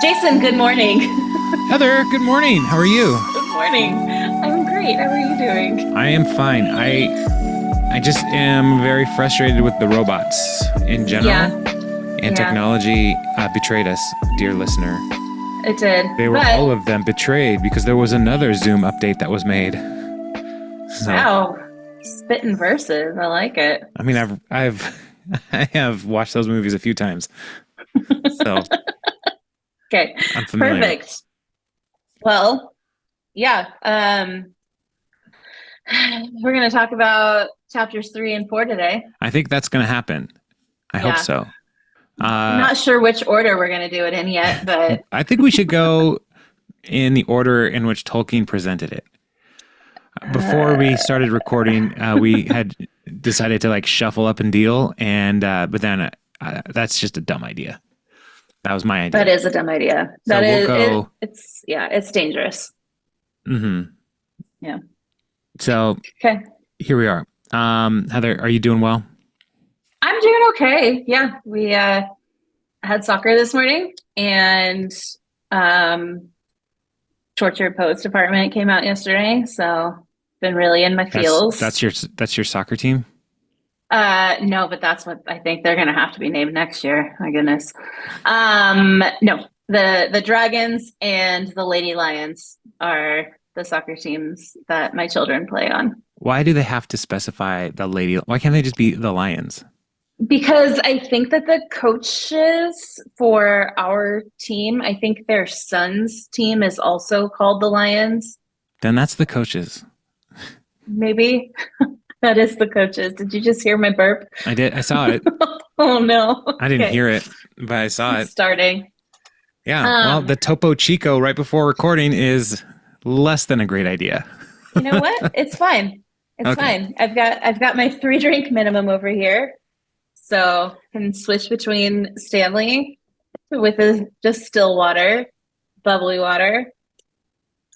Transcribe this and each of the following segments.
Jason, good morning. Heather, good morning. How are you? Good morning. I'm great. How are you doing? I am fine. I just am very frustrated with the robots in general. And technology betrayed us, dear listener. It did. They were all of them betrayed because there was another Zoom update that was made. So, wow. Spitting verses. I like it. I mean, I have watched those movies a few times. So okay. I'm familiar. Perfect. Well, yeah. We're going to talk about chapters 3 and 4 today. I think that's going to happen. I hope so. I'm not sure which order we're going to do it in yet, but I think we should go in the order in which Tolkien presented it. Before we started recording, we had decided to like shuffle up and deal, and but then that's just a dumb idea. That was my idea. That is a dumb idea. So we'll go. It's dangerous. Mm-hmm. Yeah. So here we are. Heather, are you doing well? I'm doing okay. Yeah, we had soccer this morning, and Tortured Poets Department came out yesterday, so been really in my feels. That's your soccer team? No, but that's what I think they're gonna have to be named next year. My goodness. No, the Dragons and the Lady Lions are the soccer teams that my children play on. Why do they have to specify the lady? Why can't they just be the Lions? Because I think that the coaches for our team, I think their son's team is also called the Lions. Then that's the coaches. Maybe. That is the coaches. Did you just hear my burp? I did. I saw it. Oh, no. I didn't hear it, but I saw it. Starting. Yeah. Well, the Topo Chico right before recording is less than a great idea. You know what? It's fine. It's fine. I've got my 3-drink minimum over here. So can switch between Stanley with just still water, bubbly water,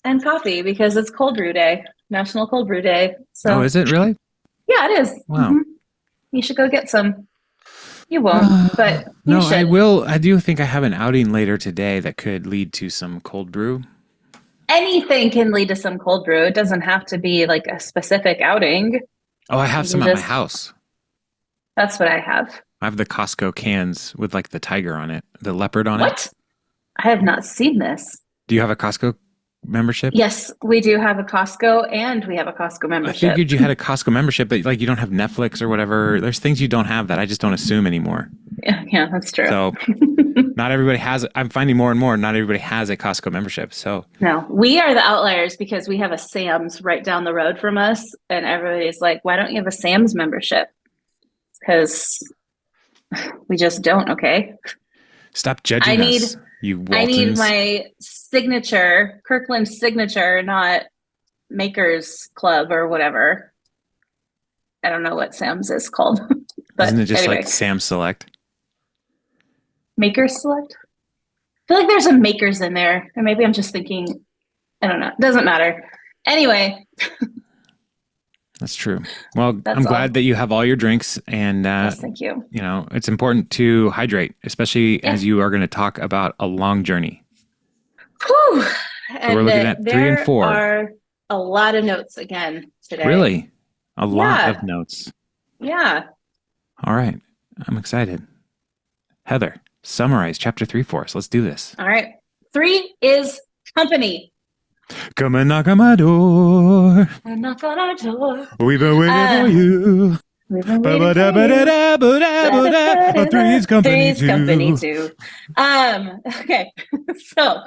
and coffee because it's cold brew day, National Cold Brew Day. So is it really? Yeah, it is. Wow. Mm-hmm. You should go get some. You won't, but you should. I will. I do think I have an outing later today that could lead to some cold brew. Anything can lead to some cold brew. It doesn't have to be like a specific outing. Oh, I have some at my house. That's what I have. I have the Costco cans with like the tiger on it, the leopard on it. What? I have not seen this. Do you have a Costco membership? Yes, we do have a Costco and we have a Costco membership. I figured you had a Costco membership, but like you don't have Netflix or whatever. There's things you don't have that I just don't assume anymore. Yeah, that's true. So not everybody has, I'm finding more and more, not everybody has a Costco membership. So no, we are the outliers because we have a Sam's right down the road from us. And everybody's like, why don't you have a Sam's membership? Because we just don't, okay? Stop judging us, you Waltons. I need my signature, Kirkland signature, not Maker's Club or whatever. I don't know what Sam's is called. But isn't it just anyway. like Sam Select? Maker's Select? I feel like there's a Maker's in there. Or maybe I'm just thinking, I don't know. Doesn't matter. Anyway. That's true. Well, I'm glad that you have all your drinks, and yes, thank you. You know, it's important to hydrate, especially as you are going to talk about a long journey. Whew. So we're looking at 3 and 4. There are a lot of notes again today. Really? A lot of notes. Yeah. All right. I'm excited. Heather, summarize chapter 3 for us. Let's do this. All right. 3 is company. Come and knock on my door. And knock on our door. We've been waiting for you. We've been waiting for you. 3 is company 3 is company too. Okay. So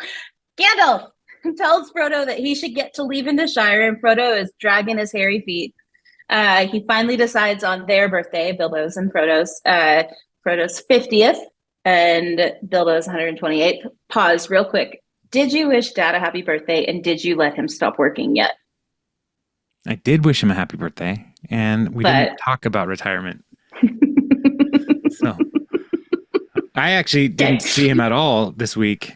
Gandalf tells Frodo that he should get to leave in the Shire, and Frodo is dragging his hairy feet. He finally decides on their birthday, Bilbo's and Frodo's 50th and Bilbo's 128th. Pause real quick. Did you wish Dad a happy birthday, and did you let him stop working yet? I did wish him a happy birthday, and we didn't talk about retirement. So I actually didn't see him at all this week.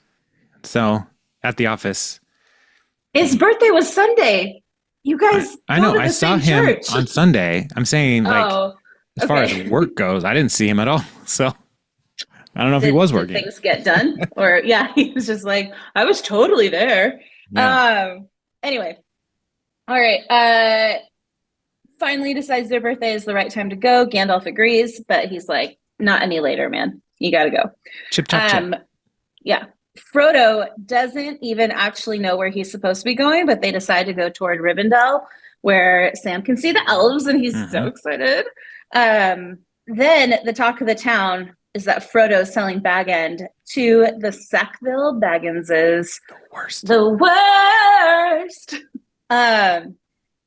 So at the office. His birthday was Sunday. You guys I know. I saw him on Sunday. I'm saying, like, as far as work goes, I didn't see him at all. So I don't know if he was did working. things get done? Or yeah, he was just like, I was totally there. Yeah. Um, anyway, all right. Finally decides their birthday is the right time to go. Gandalf agrees, but he's like, not any later, man. You gotta go. Chip chop chip. Um, yeah. Frodo doesn't even actually know where he's supposed to be going, but they decide to go toward Rivendell, where Sam can see the elves, and he's so Hmm. excited. Then the talk of the town is that Frodo's selling Bag End to the Sackville Bagginses. Worst. The worst. Um,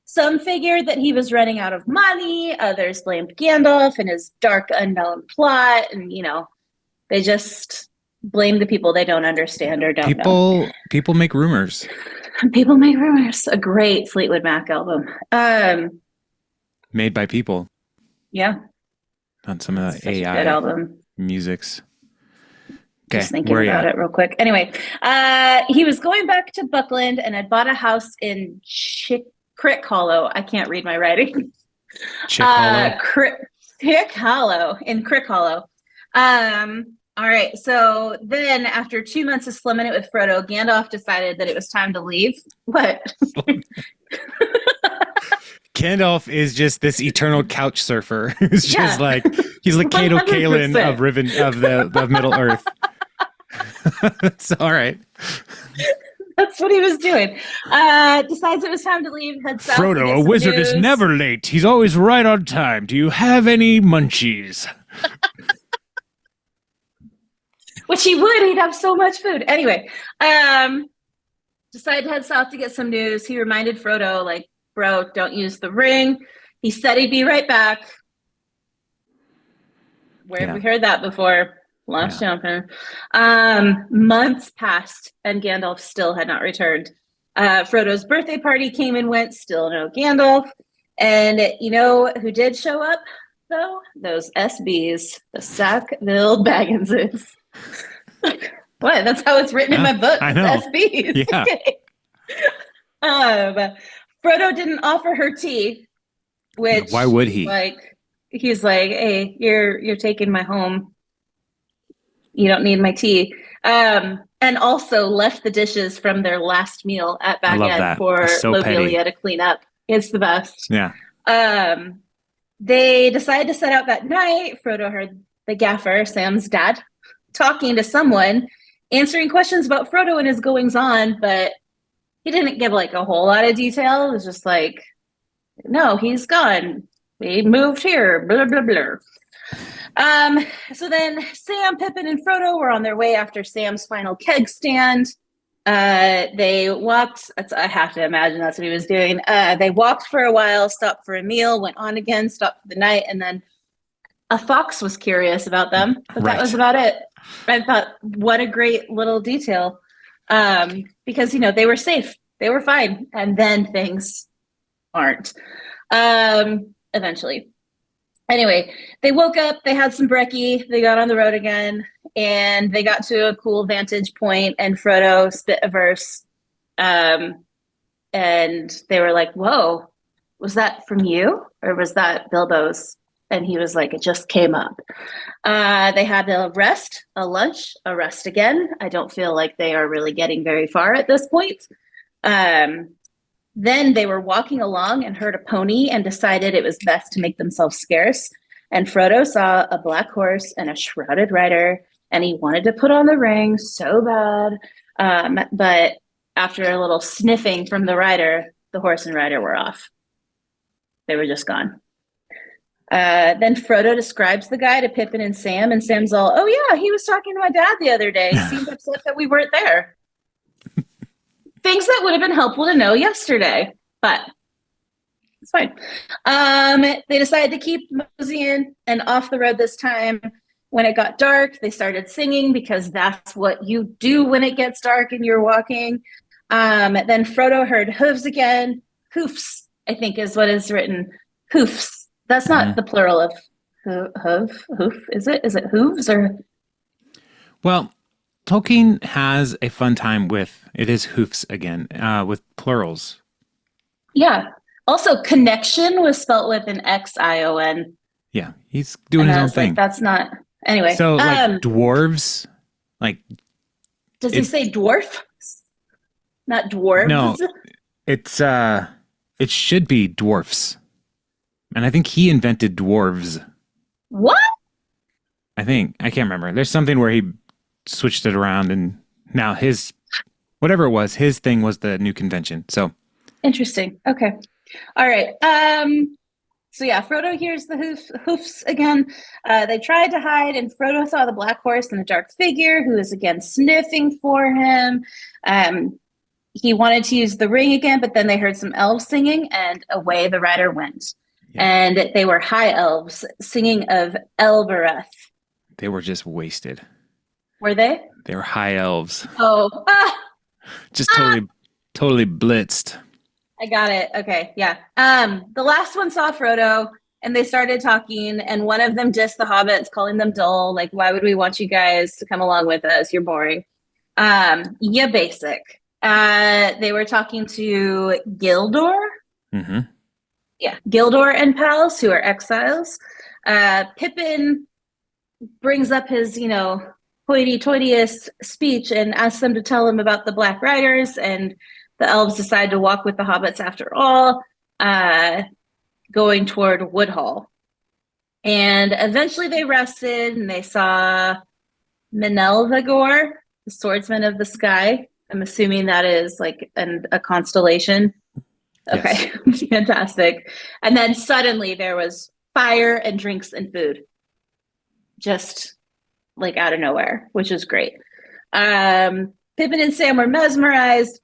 some figured that he was running out of money. Others blamed Gandalf and his dark unknown plot. And, they just blame the people they don't understand or don't know. People make rumors. People make rumors. A great Fleetwood Mac album. Made by people. Yeah. On some of the Such a good AI album. musics. Okay, Just thinking about it real quick. Anyway, he was going back to Buckland and had bought a house in Crick Hollow. I can't read my writing. Chick Hollow. Crick Hollow in Crick Hollow. All right. So then, after 2 months of slumming it with Frodo, Gandalf decided that it was time to leave. What? Gandalf is just this eternal couch surfer. It's just Yeah. like he's like Cato Kalin 100%. of Middle Earth. It's all right. That's what he was doing. Decides it was time to leave. Heads south to Frodo, get a some wizard is news. never late. He's always right on time. Do you have any munchies? Which he would. He'd have so much food. Anyway, decided to head south to get some news. He reminded Frodo, like, bro, don't use the ring. He said he'd be right back. Where have we heard that before? Launch jumping. Months passed and Gandalf still had not returned. Frodo's birthday party came and went, still no Gandalf. And you know who did show up, though? Those SBs, the Sackville Bagginses. What? That's how it's written in my book. I know. SBs. Yeah. Frodo didn't offer her tea, which why would he? Like, he's like, "Hey, you're taking my home. You don't need my tea." And also left the dishes from their last meal at Bag End for Lobelia to clean up. It's the best. Yeah. They decided to set out that night. Frodo heard the gaffer, Sam's dad, talking to someone, answering questions about Frodo and his goings on, but he didn't give like a whole lot of detail. It was just like, no, he's gone. We moved here, blah, blah, blah. So then Sam, Pippin, and Frodo were on their way after Sam's final keg stand. They walked, I have to imagine that's what he was doing. They walked for a while, stopped for a meal, went on again, stopped for the night, and then a fox was curious about them, but that was about it. I thought, what a great little detail. Because, they were safe. They were fine. And then things aren't. Eventually. Anyway, they woke up, they had some brekkie, they got on the road again, and they got to a cool vantage point, and Frodo spit a verse. And they were like, whoa, was that from you? Or was that Bilbo's? And he was like, it just came up. They had a rest, a lunch, a rest again. I don't feel like they are really getting very far at this point. Then they were walking along and heard a pony and decided it was best to make themselves scarce. And Frodo saw a black horse and a shrouded rider, and he wanted to put on the ring so bad. But after a little sniffing from the rider, the horse and rider were off. They were just gone. Then Frodo describes the guy to Pippin and Sam's all, oh yeah, he was talking to my dad the other day. He seemed upset that we weren't there. Things that would have been helpful to know yesterday, but it's fine. They decided to keep moseying and off the road this time. When it got dark, they started singing because that's what you do when it gets dark and you're walking. Then Frodo heard hooves again. Hoofs, I think is what is written. Hoofs. That's not the plural of hoof, is it? Is it hooves or? Well, Tolkien has a fun time with, it is hoofs again, with plurals. Yeah. Also, connection was spelt with an Xion. Yeah, he's doing his own thing. That's not, Anyway, So like dwarves, like does he it say dwarf? Not dwarves? no, it's it should be dwarfs. And I think he invented dwarves. What? I think. I can't remember. There's something where he switched it around and now his whatever it was, his thing was the new convention. So Interesting. Okay. All right. So yeah, Frodo hears the hoofs again. They tried to hide, and Frodo saw the black horse and the dark figure who was again sniffing for him. He wanted to use the ring again, but then they heard some elves singing, and away the rider went. yeah, And they were high elves singing of Elbereth. they were just wasted. Were they? They were high elves. Oh, Just totally blitzed. I got it. Okay, yeah. The last one saw Frodo, and they started talking, and one of them dissed the hobbits, calling them dull. Like, why would we want you guys to come along with us? You're boring. Yeah, basic. They were talking to Gildor. Mm-hmm. Yeah, Gildor and pals who are exiles. Pippin brings up his, hoity-toityest speech and asks them to tell him about the Black Riders, and the elves decide to walk with the hobbits after all, going toward Woodhall. And eventually they rested, and they saw Menelvagor, the swordsman of the sky. I'm assuming that is like a constellation. Okay, yes. Fantastic. And then suddenly there was fire and drinks and food. Just like out of nowhere, which is great. Pippin and Sam were mesmerized.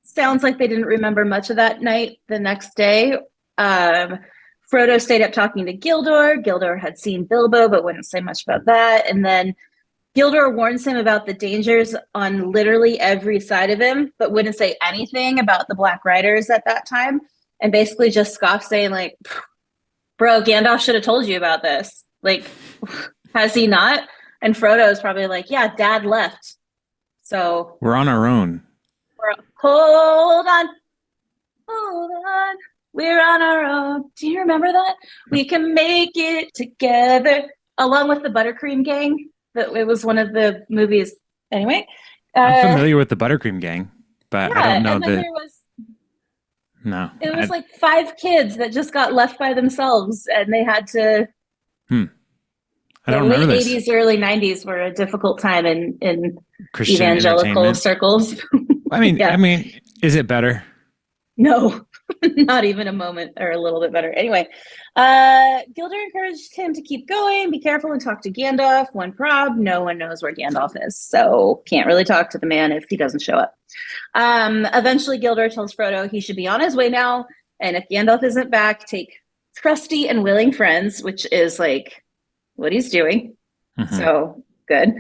Sounds like they didn't remember much of that night the next day. Frodo stayed up talking to Gildor. Gildor had seen Bilbo, but wouldn't say much about that. And then Gildor warns him about the dangers on literally every side of him, but wouldn't say anything about the Black Riders at that time. And basically just scoffed, saying like, bro, Gandalf should have told you about this. Like, has he not? And Frodo is probably like, yeah, Dad left. So we're on our own. Hold on. We're on our own. Do you remember that? We can make it together. Along with the Buttercream Gang. It was one of the movies. Anyway. I'm familiar with the Buttercream Gang, but yeah, I don't know that. No. It was like 5 kids that just got left by themselves, and they had to. I don't the remember late this. 80s, early 90s were a difficult time in Christian evangelical circles. I mean, is it better? No, not even a moment, or a little bit better. Anyway, Gilder encouraged him to keep going, be careful, and talk to Gandalf. One prob, no one knows where Gandalf is, so can't really talk to the man if he doesn't show up. Eventually, Gilder tells Frodo he should be on his way now, and if Gandalf isn't back, take trusty and willing friends, which is like what he's doing. Mm-hmm. So good.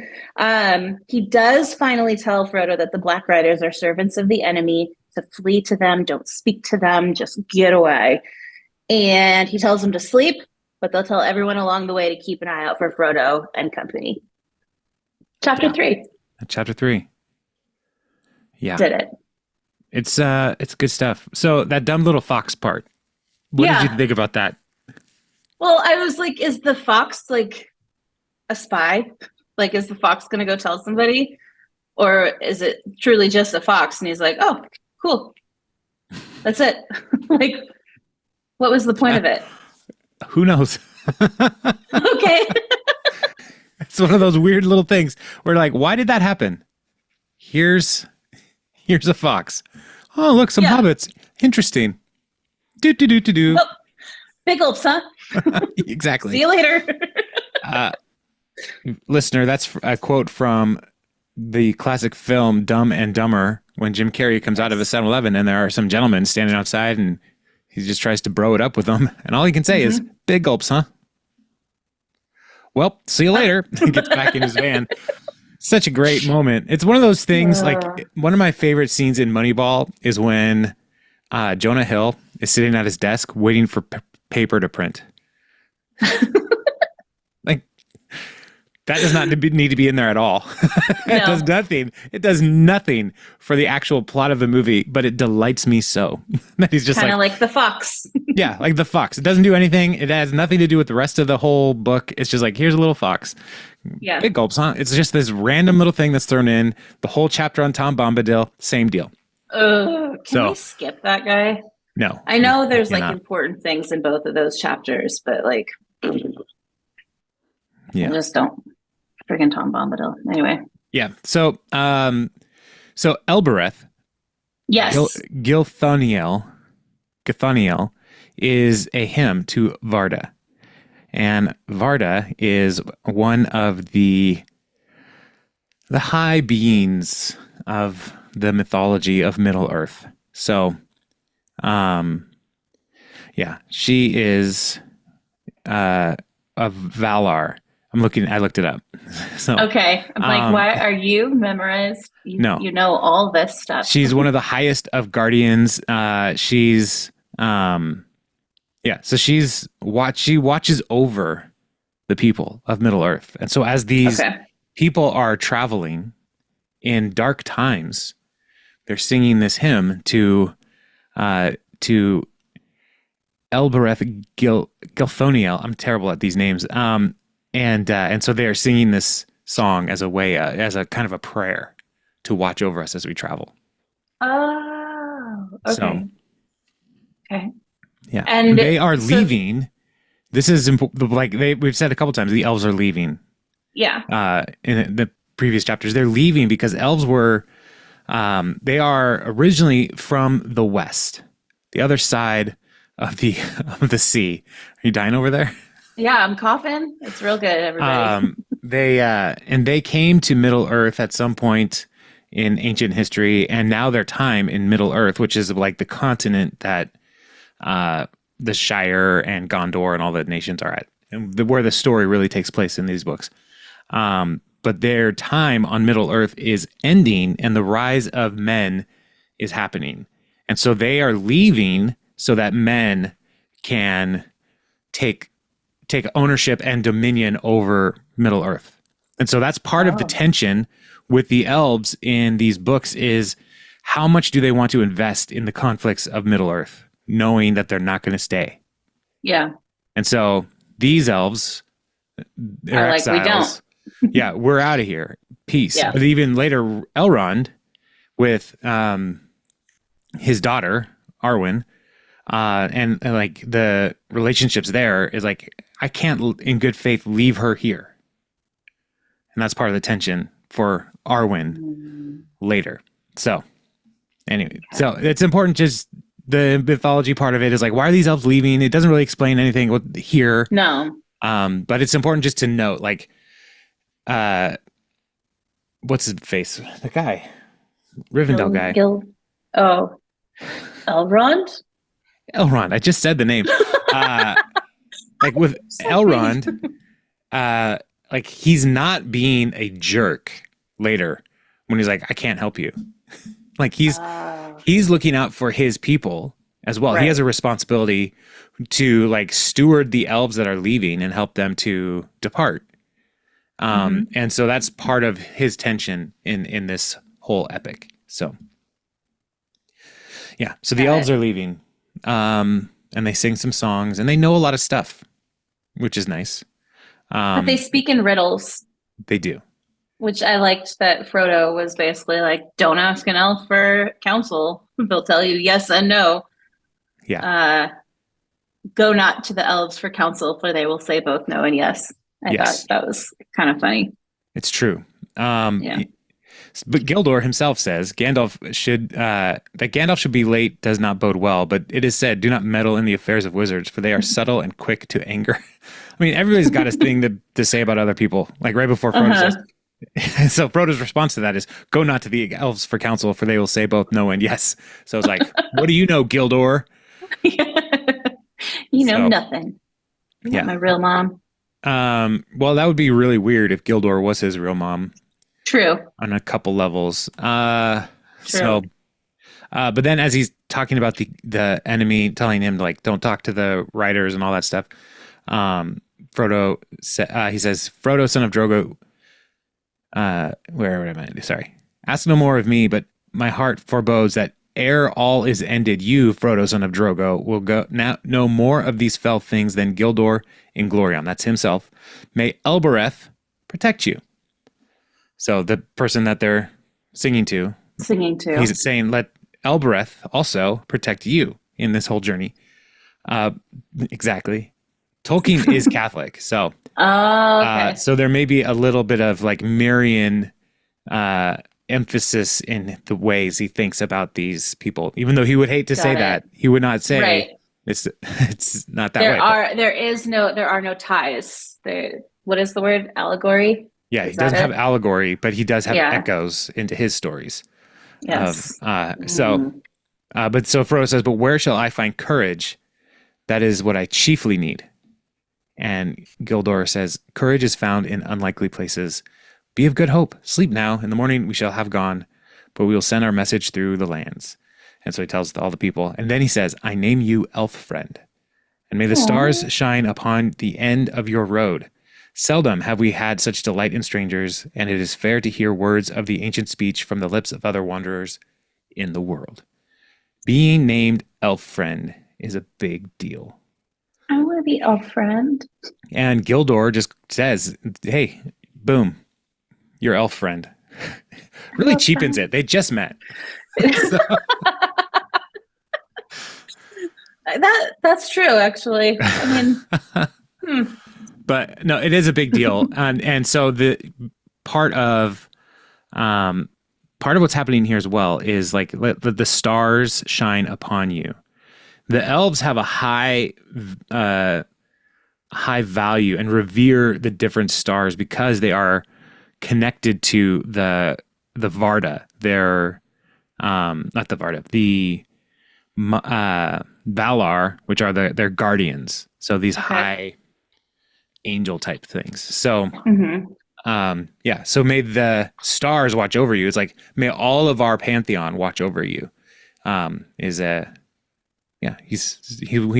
He does finally tell Frodo that the Black Riders are servants of the enemy, to flee to them, don't speak to them, just get away. And he tells them to sleep, but they'll tell everyone along the way to keep an eye out for Frodo and company. Chapter 3. Chapter 3. Yeah. Did it. It's good stuff. So that dumb little fox part. What did you think about that? Well, I was like, is the fox like a spy? Like, is the fox going to go tell somebody? Or is it truly just a fox? And he's like, oh, cool. That's it. Like, what was the point of it? Who knows? Okay. It's one of those weird little things where like, why did that happen? Here's a fox. Oh, look, some hobbits. Interesting. Do. Oh, big gulps, huh? Exactly. See you later. Listener, that's a quote from the classic film Dumb and Dumber, when Jim Carrey comes out of a 7-Eleven and there are some gentlemen standing outside and he just tries to bro it up with them. And all he can say is, big gulps, huh? Well, see you later. He gets back in his van. Such a great moment. It's one of those things, like one of my favorite scenes in Moneyball is when Jonah Hill is sitting at his desk waiting for paper to print. Like, That does not need to be in there at all. It does No, nothing. It does nothing for the actual plot of the movie, but it delights me so that he's just kind like, of like the fox. yeah, like the fox. It doesn't do anything. It has nothing to do with the rest of the whole book. It's just like, here's a little fox. Yeah. Big gulps, huh? It's just this random little thing that's thrown in. The whole chapter on Tom Bombadil, same deal. Can we So, skip that guy? no, I we know there's like cannot. important things in both of those chapters, but like, I Yeah. just don't. Freaking Tom Bombadil. Anyway. Yeah. So Elbereth, Yes. Gilthoniel, Githoniel is a hymn to Varda. And Varda is one of the high beings of the mythology of Middle Earth. So, yeah, she is of Valar. I looked it up. So, Okay. I'm like, why are you memorized? No. You know all this stuff. She's one of the highest of guardians. She's yeah, so she watches over the people of Middle Earth. And so as these people are traveling in dark times, they're singing this hymn to Elbereth Gilthoniel. I'm terrible at these names. And so they're singing this song as a way, as a kind of a prayer to watch over us as we travel. Oh, okay. So, okay. Yeah. And they are leaving. This is like we've said a couple times, the elves are leaving. Yeah. In the previous chapters, they're leaving because elves were, they are originally from the west, the other side of the sea. Are you dying over there? Yeah, I'm coughing. It's real good, everybody. They came to Middle Earth at some point in ancient history, and now their time in Middle Earth, which is like the continent that the Shire and Gondor and all the nations are at, and where the story really takes place in these books. But their time on Middle Earth is ending, and the rise of men is happening, and so they are leaving so that men can take ownership and dominion over Middle Earth. And so that's part of the tension with the elves in these books is how much do they want to invest in the conflicts of Middle Earth, knowing that they're not going to stay. Yeah. And so these elves, they're like, exiles. we don't. Yeah, we're out of here. Peace. Yeah. But even later, Elrond with his daughter, Arwen, and like the relationships there is like, I can't in good faith leave her here. And that's part of the tension for Arwen later. So anyway, so it's important, just the mythology part of it is like, why are these elves leaving? It doesn't really explain anything here. No. But it's important just to note, like, what's his face? The guy. Rivendell guy. Elrond? Elrond. I just said the name. Like with Elrond, like he's not being a jerk later when he's like, I can't help you. Like he's looking out for his people as well. Right. He has a responsibility to like steward the elves that are leaving and help them to depart. And so that's part of his tension in this whole epic. So yeah, so the elves are leaving, and they sing some songs and they know a lot of stuff, which is nice. But they speak in riddles. They do. Which I liked that Frodo was basically like, don't ask an elf for counsel. They'll tell you yes and no. Yeah. Go not to the elves for counsel, for they will say both no and yes. I thought that was kind of funny. It's true. Yeah. But Gildor himself says Gandalf should be late does not bode well, but it is said, do not meddle in the affairs of wizards, for they are subtle and quick to anger. I mean, everybody's got a thing to say about other people, like right before Frodo says. So Frodo's response to that is, go not to the elves for counsel, for they will say both no and yes. So it's like, what do you know, Gildor? You know nothing. You're not my real mom. Well, that would be really weird if Gildor was his real mom. True. On a couple levels. True. So, but then as he's talking about the enemy, telling him like, don't talk to the writers and all that stuff. Frodo, he says, Frodo, son of Drogo, where am I? Sorry. Ask no more of me, but my heart forebodes that ere all is ended, you, Frodo, son of Drogo, will go now know more of these fell things than Gildor in Glorion. That's himself. May Elbereth protect you. So the person that they're singing to, he's saying, let Elbereth also protect you in this whole journey. Exactly. Tolkien is Catholic, so Okay. so there may be a little bit of like Marian emphasis in the ways he thinks about these people, even though he would hate to say that. He would not say Right. it's not that way. There are no ties. What is the word? Allegory? Yeah, Is he that doesn't have it? allegory, but he does have Yeah. echoes into his stories. Yes. But so Frodo says, but where shall I find courage? That is what I chiefly need. And Gildor says, courage is found in unlikely places. Be of good hope. Sleep now. In the morning we shall have gone, but we will send our message through the lands. And so he tells all the people. And then he says, I name you elf friend. And may the stars shine upon the end of your road. Seldom have we had such delight in strangers, and it is fair to hear words of the ancient speech from the lips of other wanderers in the world. Being named elf friend is a big deal. I want to be elf friend. And Gildor just says, hey, boom, your elf friend. Really cheapens it. They just met. That's true, actually. I mean, But no, it is a big deal. And so the part of what's happening here as well is like let the stars shine upon you. The elves have a high value and revere the different stars because they are connected to the Varda. They're not the Varda, the Valar, which are their guardians. So these high angel type things. So so may the stars watch over you. It's like may all of our pantheon watch over you. He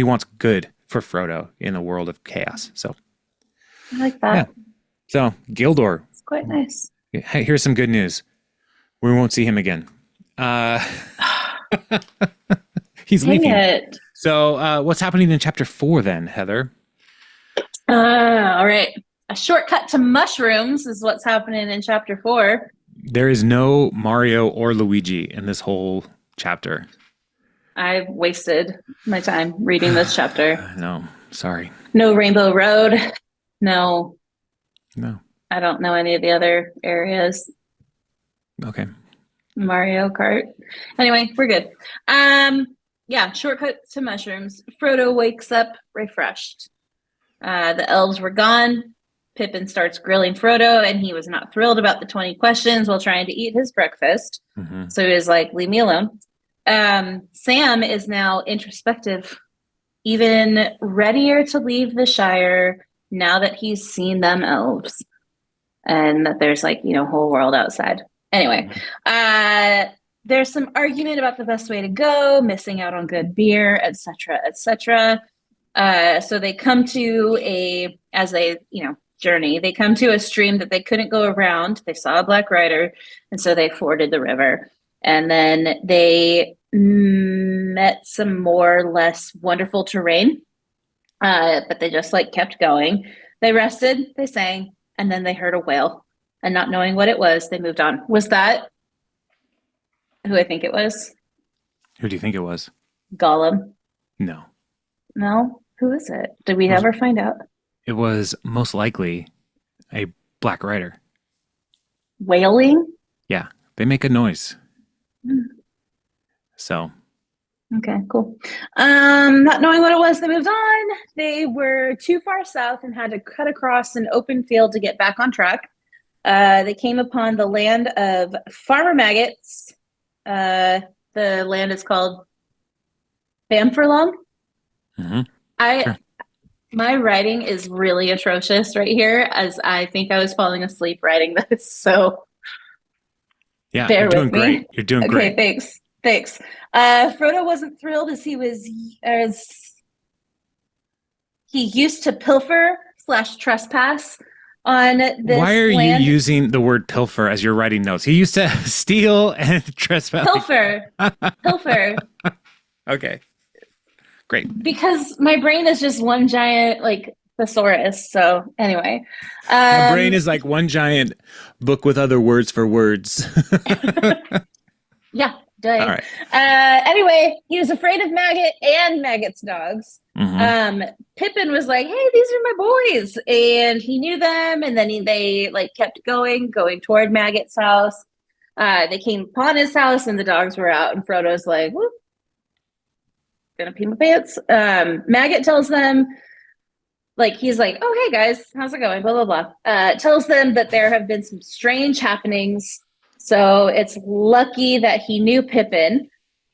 wants good for Frodo in a world of chaos. So I like that. Yeah. So Gildor, It's quite nice. hey, here's some good news. We won't see him again. He's Dang leaving. it. So what's happening in chapter 4 then, Heather? All right. A shortcut to mushrooms is what's happening in chapter 4. There is no Mario or Luigi in this whole chapter. I've wasted my time reading this chapter. No, sorry. No Rainbow Road. No. No. I don't know any of the other areas. Okay. Mario Kart. Anyway, we're good. Shortcut to mushrooms. Frodo wakes up refreshed. The elves were gone. Pippin starts grilling Frodo, and he was not thrilled about the 20 questions while trying to eat his breakfast. So he was like, leave me alone. Sam is now introspective, even readier to leave the Shire now that he's seen them elves and that there's whole world outside. Anyway, there's some argument about the best way to go, missing out on good beer, etc., etc. So they come to journey. They come to a stream that they couldn't go around. They saw a black rider, and so they forded the river. And then they met some more or less wonderful terrain, but they just kept going. They rested, they sang, and then they heard a whale. And not knowing what it was, they moved on. Was that who I think it was? Who do you think it was? Gollum. No. No? Who is it? Did we ever find out? It was most likely a black rider. Wailing? Yeah, they make a noise. So. Okay, cool. Not knowing what it was, they moved on. They were too far south and had to cut across an open field to get back on track. They came upon the land of Farmer Maggots. The land is called Bamfurlong. Sure. My writing is really atrocious right here, as I think I was falling asleep writing this. So yeah, bear you're doing with me. Great. You're doing great. Okay, thanks. Frodo wasn't thrilled as he used to pilfer slash trespass on Why this are you land. using the word pilfer as you're writing notes? He used to steal and trespass. Pilfer, pilfer, Okay, great. because my brain is just one giant like thesaurus. So anyway, My brain um, is like one giant book with other words for words. yeah, All day. right. Anyway, he was afraid of Maggot and Maggot's dogs. Mm-hmm. Pippin was like, "Hey, these are my boys," and he knew them. And then they like kept going toward Maggot's house. They came upon his house, and the dogs were out. And Frodo's like, "Whoop, gonna pee my pants." Maggot tells them, like, he's like, "Oh, hey guys, how's it going?" Blah blah blah. Tells them that there have been some strange happenings. So it's lucky that he knew Pippin.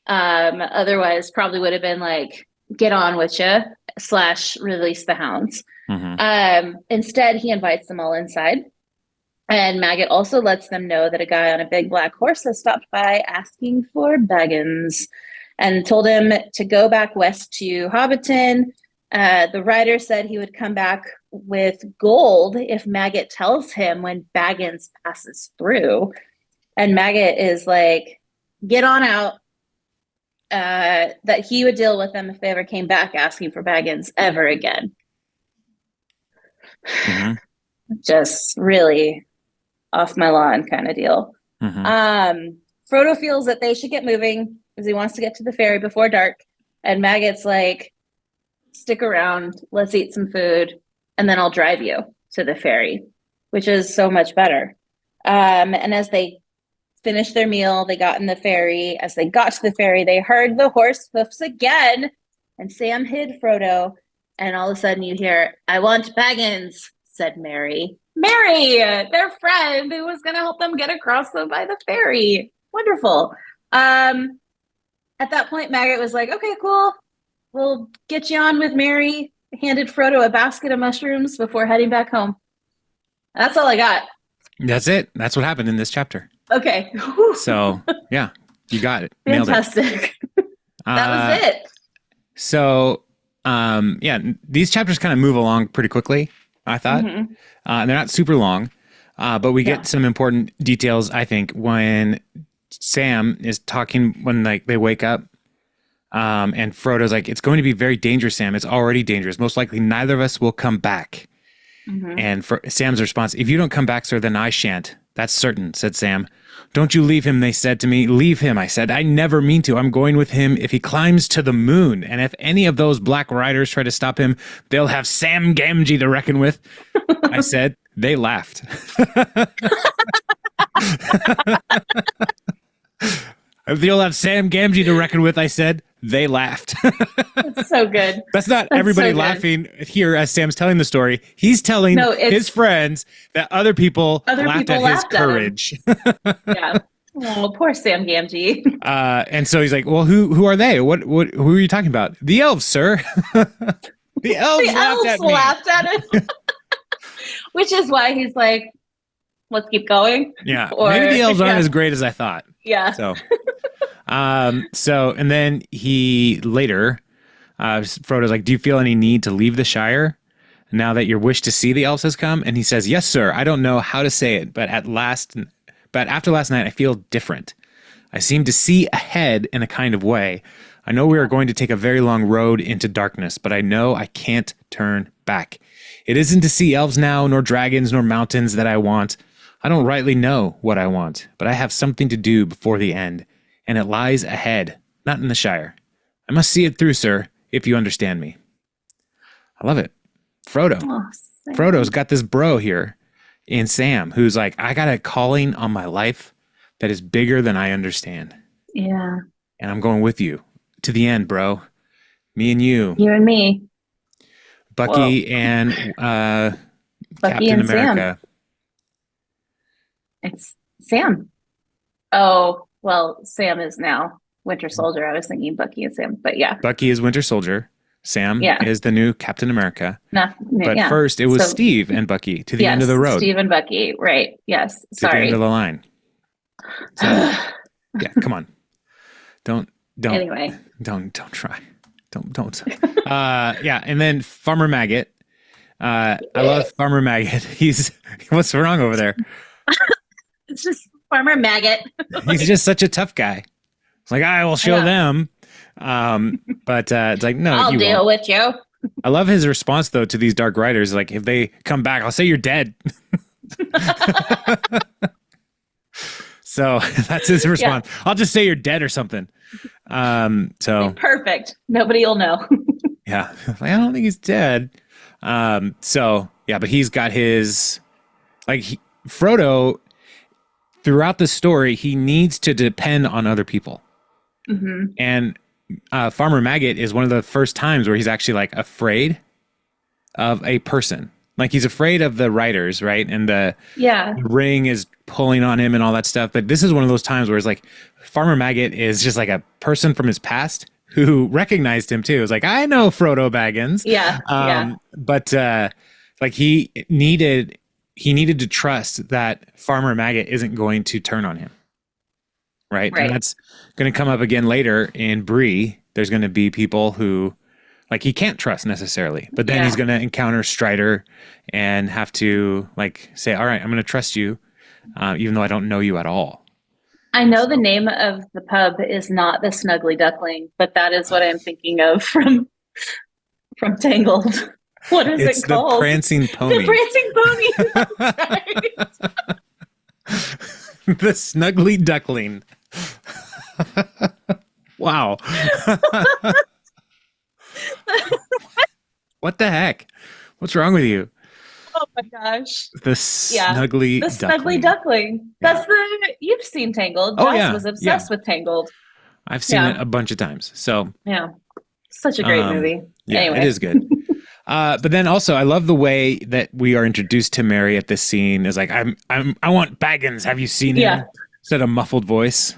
Otherwise, probably would have been like, "Get on with you," slash release the hounds. Mm-hmm. Instead, he invites them all inside. And Maggot also lets them know that a guy on a big black horse has stopped by asking for Baggins and told him to go back west to Hobbiton. The rider said he would come back with gold if Maggot tells him when Baggins passes through. And Maggot is like, "Get on out." That he would deal with them if they ever came back asking for Baggins ever again. Mm-hmm. Just really off my lawn kind of deal. Mm-hmm. Frodo feels that they should get moving because he wants to get to the ferry before dark. And Maggot's like, "Stick around, let's eat some food, and then I'll drive you to the ferry," which is so much better. And as they finished their meal, they got in the ferry. As they got to the ferry, they heard the horse hoofs again, and Sam hid Frodo. And all of a sudden you hear, "I want Baggins," said Mary. Mary, their friend who was going to help them get across by the ferry. Wonderful. At that point, Maggot was like, "Okay, cool. We'll get you on with Mary." Handed Frodo a basket of mushrooms before heading back home. That's all I got. That's it. That's what happened in this chapter. Okay. So, yeah, you got it. Nailed it. Fantastic. That was it. So, yeah, these chapters kind of move along pretty quickly, I thought. Mhm. And they're not super long, but we Yeah. get some important details, I think, when Sam is talking, when like they wake up, and Frodo's like, "It's going to be very dangerous, Sam. It's already dangerous. Most likely neither of us will come back." Mhm. And for Sam's response, "If you don't come back, sir, then I shan't. That's certain," said Sam. "Don't you leave him," they said to me. "Leave him," I said. "I never mean to. I'm going with him if he climbs to the moon. And if any of those black riders try to stop him, they'll have Sam Gamgee to reckon with." I said. They laughed. "If you'll have Sam Gamgee to reckon with," I said. They laughed. That's so good. That's not That's everybody so good. laughing here as Sam's telling the story. He's telling his friends that other people laughed at his courage. Yeah. Oh, poor Sam Gamgee. And so he's like, "Well, who are they? Who are you talking about?" "The elves, sir." The elves The laughed elves at me. laughed at him. Which is why he's like, "Let's keep going." Yeah. Or, maybe the elves aren't yeah. as great as I thought. Yeah. So, and then he later, Frodo's like, "Do you feel any need to leave the Shire now that your wish to see the elves has come?" And he says, "Yes, sir. I don't know how to say it, but after last night, I feel different. I seem to see ahead in a kind of way. I know we are going to take a very long road into darkness, but I know I can't turn back. It isn't to see elves now, nor dragons, nor mountains that I want. I don't rightly know what I want, but I have something to do before the end, and it lies ahead, not in the Shire. I must see it through, sir, if you understand me." I love it. Frodo. Oh, Sam. Frodo's got this bro here in Sam who's like, "I got a calling on my life that is bigger than I understand. Yeah. And I'm going with you to the end, bro. Me and you. You and me. Bucky and Captain and America." Sam. It's Sam. Oh, well, Sam is now Winter Soldier. I was thinking Bucky and Sam, but yeah. Bucky is Winter Soldier. Sam is the new Captain America. But first, it was Steve and Bucky to the end of the road. Steve and Bucky, right. Yes. To the end of the line. So, yeah, come on. Don't. Anyway. Don't try. Don't. Yeah, and then Farmer Maggot I love Farmer Maggot. He's what's wrong over there? It's just Farmer Maggot. He's just such a tough guy. It's like I will show Yeah. them. But it's like no, I'll you deal won't. with you. I love his response though to these dark riders. Like if they come back, I'll say you're dead. So that's his response. Yeah. I'll just say you're dead or something. So perfect. Nobody will know. Yeah, I don't think he's dead. So yeah, but he's got his Frodo. Throughout the story, he needs to depend on other people, and Farmer Maggot is one of the first times where he's actually like afraid of a person. Like he's afraid of the writers, right? And the ring is pulling on him and all that stuff. But this is one of those times where it's like Farmer Maggot is just like a person from his past who recognized him too. It's like, I know Frodo Baggins. But like he needed to trust that Farmer Maggot isn't going to turn on him. Right. And that's going to come up again later in Bree. There's going to be people who like he can't trust necessarily, but then he's going to encounter Strider and have to like say, all right, I'm going to trust you. Even though I don't know you at all. I know the name of the pub is not the Snuggly Duckling, but that is what I'm thinking of from Tangled. What is it called? The Prancing Pony. The Prancing Pony. The Snuggly Duckling. Wow. What the heck? What's wrong with you? Oh my gosh. The Snuggly Duckling. That's you've seen Tangled. Jess was obsessed with Tangled. I've seen it a bunch of times. So such a great movie. Yeah, anyway. It is good. But then also I love the way that we are introduced to Mary at this scene is like, I want Baggins. Have you seen him? Said a muffled voice.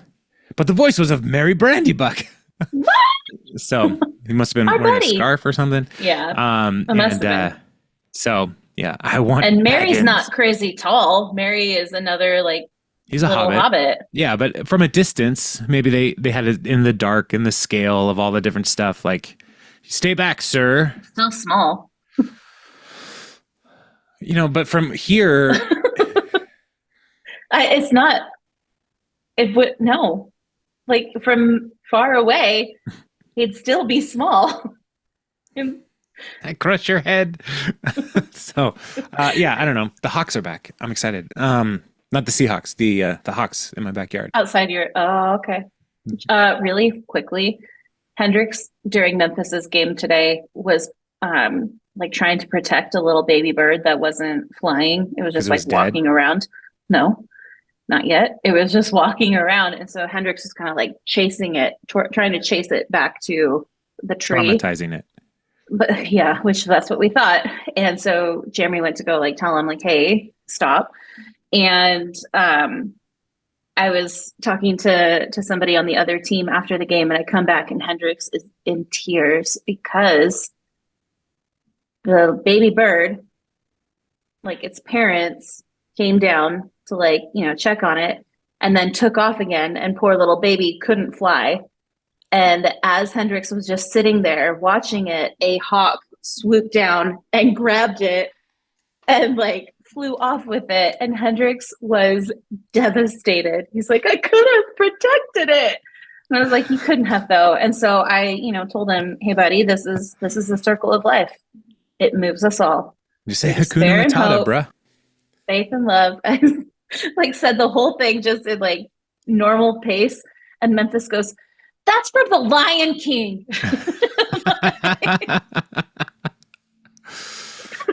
But the voice was of Mary Brandybuck. What? So he must have been wearing a scarf or something. Yeah. So yeah, I want. And Mary's Baggins. Not crazy tall. Mary is another like. He's a hobbit. Yeah, but from a distance, maybe they had it in the dark in the scale of all the different stuff. Like, stay back, sir. So small. But from here, it's not. It would no, like from far away, he'd still be small. I crush your head. So, I don't know. The Hawks are back. I'm excited. Not the Seahawks, the Hawks in my backyard. Outside your, oh, okay. Really quickly, Hendrix during Memphis's game today was like trying to protect a little baby bird that wasn't flying. It was just like walking around. No, not yet. It was just walking around. And so Hendrix is kind of like chasing it, trying to chase it back to the tree. Traumatizing it. But yeah, which that's what we thought. And so Jeremy went to go like tell him like, hey, stop. And I was talking to somebody on the other team after the game, and I come back and Hendrix is in tears because the baby bird, like its parents, came down to like, check on it and then took off again, and poor little baby couldn't fly. And as Hendrix was just sitting there watching it, a hawk swooped down and grabbed it and like flew off with it. And Hendrix was devastated. He's like, I could have protected it. And I was like, you couldn't have though. And so I, told him, hey buddy, this is the circle of life. It moves us all. You say Hakuna Matata, bruh. Faith and love. I like said the whole thing just in like normal pace. And Memphis goes, that's from the Lion King.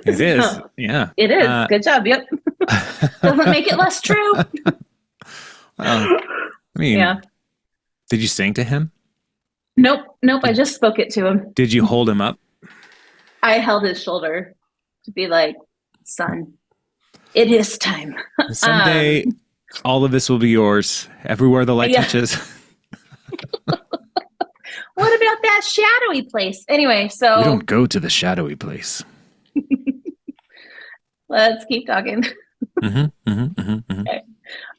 It is. Yeah. It is. Good job. Yep. Doesn't make it less true. I mean, did you sing to him? Nope. I just spoke it to him. Did you hold him up? I held his shoulder to be like, son, it is time. Someday, all of this will be yours. Everywhere the light touches. What about that shadowy place? Anyway, so we don't go to the shadowy place. Let's keep talking. Okay.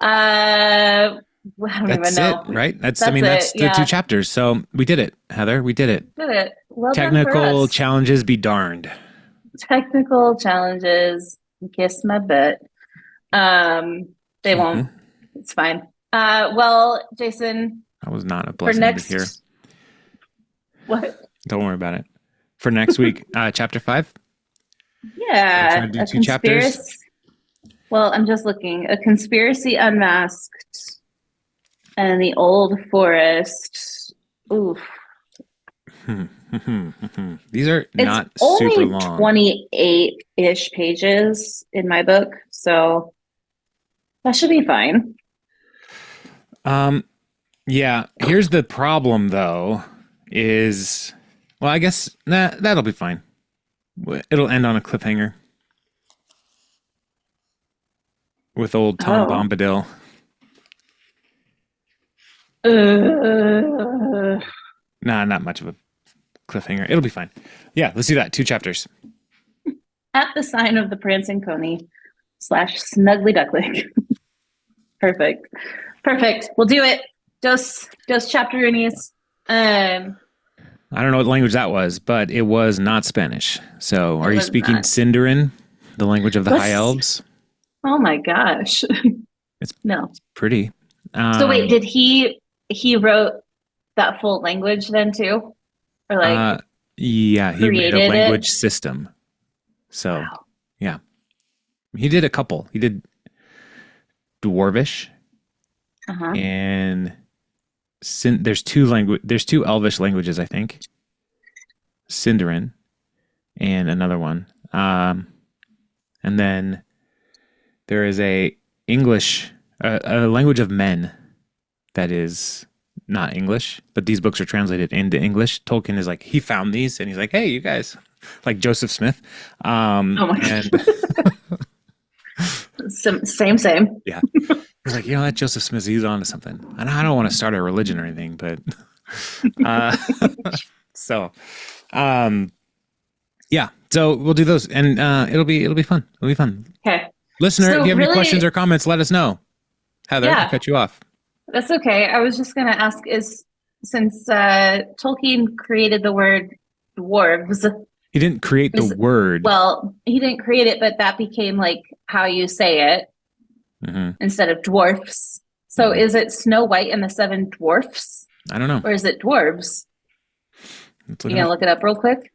I don't even know. It, right? That's the 2 chapters. So we did it, Heather. We did it. Did it. Well Technical challenges be darned. technical challenges. Kiss my butt. They won't. Mhm. It's fine. Well, Jason, That was not a for blessing to hear. next what? Don't worry about it. For next week, chapter 5. We're Yeah, trying to do a 2 chapters. conspiracy. Well, I'm just looking. A conspiracy unmasked and the old forest. Oof. These are It's not super only long. 28-ish pages in my book, so that should be fine. Yeah, here's the problem though, is, well, I guess that'll be fine. It'll end on a cliffhanger with old Tom Oh. Bombadil. Nah, not much of a cliffhanger. It'll be fine. Yeah, let's do that. 2 chapters. At the sign of the Prancing Pony / Snuggly Duckling. Perfect. Perfect. We'll do it. Dos chapteroonies. I don't know what language that was, but it was not Spanish. So, are you was speaking not. Sindarin, the language of the Let's- High Elves? Oh my gosh. It's No. pretty. So wait, did he wrote that full language then too? Or like Yeah, he made a created language it? system. So, Wow. yeah. He did a couple. He did Dwarvish Uh-huh. and there's two Elvish languages, I think. Sindarin and another one. And then there is a language of men that is not English, but these books are translated into English. Tolkien is like, he found these and he's like, hey, you guys, like Joseph Smith. Oh my And same. yeah, he's like, that Joseph Smith, he's on to something. And I don't want to start a religion or anything, but so yeah, so we'll do those, and it'll be fun. It'll be fun. Okay. Listener, So if you have any really- questions or comments, let us know. Heather, Yeah. I cut you off. That's okay. I was just gonna ask since Tolkien created the word dwarves. He didn't create the word. Well, he didn't create it, but that became like how you say it instead of dwarfs. So is it Snow White and the Seven Dwarfs? I don't know. Or is it dwarves? Let's You gonna look it up real quick?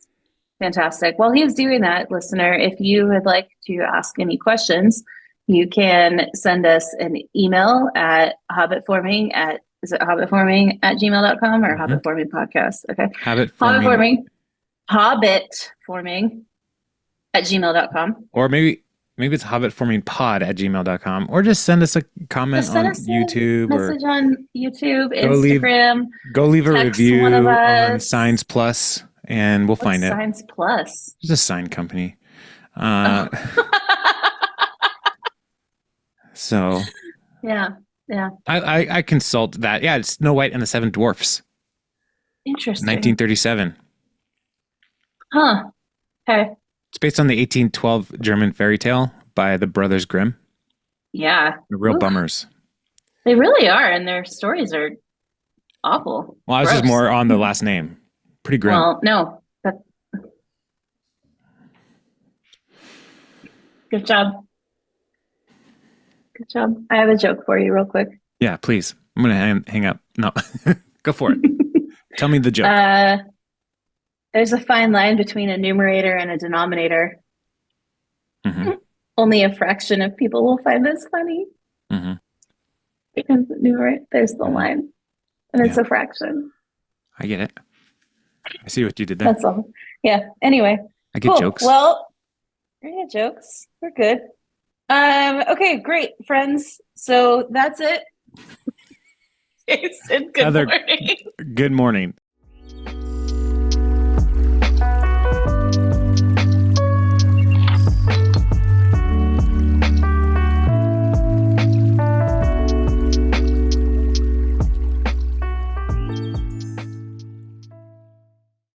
Fantastic. While he was doing that, listener, if you would like to ask any questions, you can send us an email at hobbitforming@gmail.com or hobbitforming podcast. Okay. hobbitforming@gmail.com. Or maybe it's hobbitformingpod@gmail.com, or just send us a comment on YouTube message on YouTube, go Instagram. Go leave a text review one of on us. Signs Plus, and we'll find it. Signs Plus. It's a sign company. So yeah. I consult that. Yeah, it's Snow White and the Seven Dwarfs. Interesting. 1937. Huh. Okay. It's based on the 1812 German fairy tale by the Brothers Grimm. Yeah. They're real Ooh. bummers. They really are, and their stories are awful. Well, I was just more on the last name. Pretty grim. Well, no. Good job. Good job. I have a joke for you real quick. Yeah, please. I'm going to hang up. No, go for it. Tell me the joke. There's a fine line between a numerator and a denominator. Mm-hmm. Only a fraction of people will find this funny. Mm-hmm. Because the numerator, there's the line. And it's a fraction. I get it. I see what you did there. That's all. Yeah. Anyway. I get jokes. Well, we get jokes. We're good. Okay, great, friends. So that's it. Jason, good morning. Good morning.